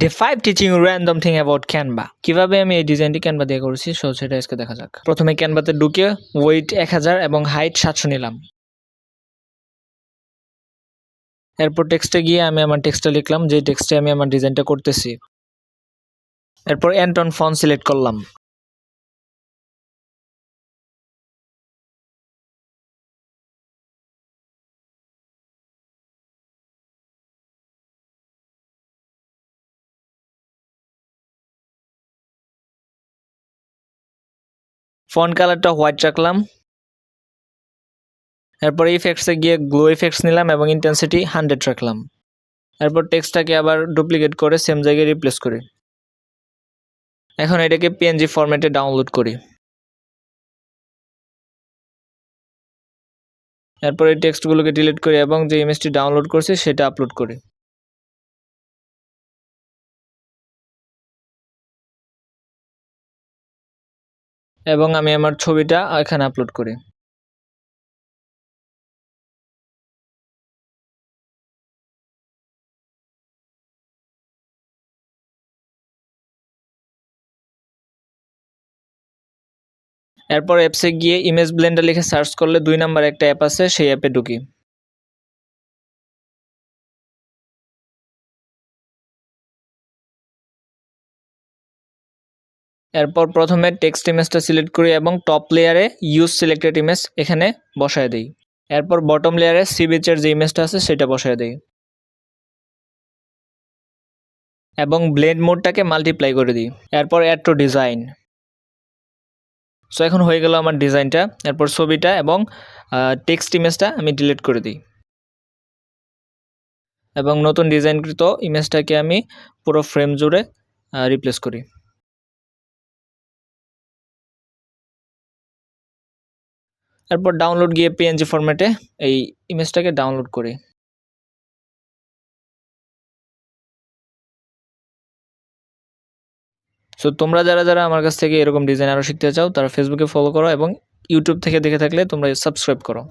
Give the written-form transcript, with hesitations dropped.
Day 5 teaching random thing about Canva. কিভাবে আমি এই ডিজাইনটি ক্যানভা দিয়ে করেছি সেটা আজকে দেখা যাক। প্রথমে ক্যানভাতে ঢুকে ওয়েট 1000 এবং হাইট 700 নিলাম। এরপর টেক্সটে গিয়ে আমি আমার টেক্সটটা লিখলাম, যে টেক্সটে আমি আমার ডিজাইনটা করতেছি। এরপর অ্যান্টন ফন্ট সিলেক্ট করলাম। ফন্ট কালারটা হোয়াইট রাখলাম। এরপর ইফেক্টসে গিয়ে গ্লো ইফেক্টস নিলাম এবং ইন্টেন্সিটি 100 রাখলাম। এরপর টেক্সটটাকে আবার ডুপ্লিকেট করে সেম জায়গায় রিপ্লেস করি। এখন এটাকে পিএনজি ফরম্যাটে ডাউনলোড করি। এরপর এই টেক্সটগুলোকে ডিলিট করি এবং যে ইমেজটি ডাউনলোড করছি সেটা আপলোড করি। এবং আমি আমার ছবিটা এখানে আপলোড করি। এরপর অ্যাপসে গিয়ে ইমেজ ব্লেন্ডার লিখে সার্চ করলে 2 নাম্বার একটা অ্যাপ আছে, সেই অ্যাপে ঢুকি। এরপর প্রথমে টেক্সট ইমেজটা সিলেক্ট করি এবং টপ লেয়ারে ইউজ সিলেক্টেড ইমেজ এখানে বসায় দিই। এরপর বটম লেয়ারে সি বিচের যে ইমেজটা আছে সেটা বসায় দিই এবং ব্লেন্ড মোডটাকে মাল্টিপ্লাই করে দিই। এরপর অ্যাড টু ডিজাইন। সো এখন হয়ে গেল আমার ডিজাইনটা। এরপর ছবিটা এবং টেক্সট ইমেজটা আমি ডিলিট করে দিই এবং নতুন ডিজাইনকৃত ইমেজটাকে আমি পুরো ফ্রেম জুড়ে রিপ্লেস করি। এরপর ডাউনলোড গিয়ে পিএনজি ফরম্যাটে এই ইমেজটাকে ডাউনলোড করি। সো তোমরা যারা যারা আমার কাছ থেকে এরকম ডিজাইন আরও শিখতে চাও তারা ফেসবুকে ফলো করো এবং ইউটিউব থেকে দেখে থাকলে তোমরা সাবস্ক্রাইব করো।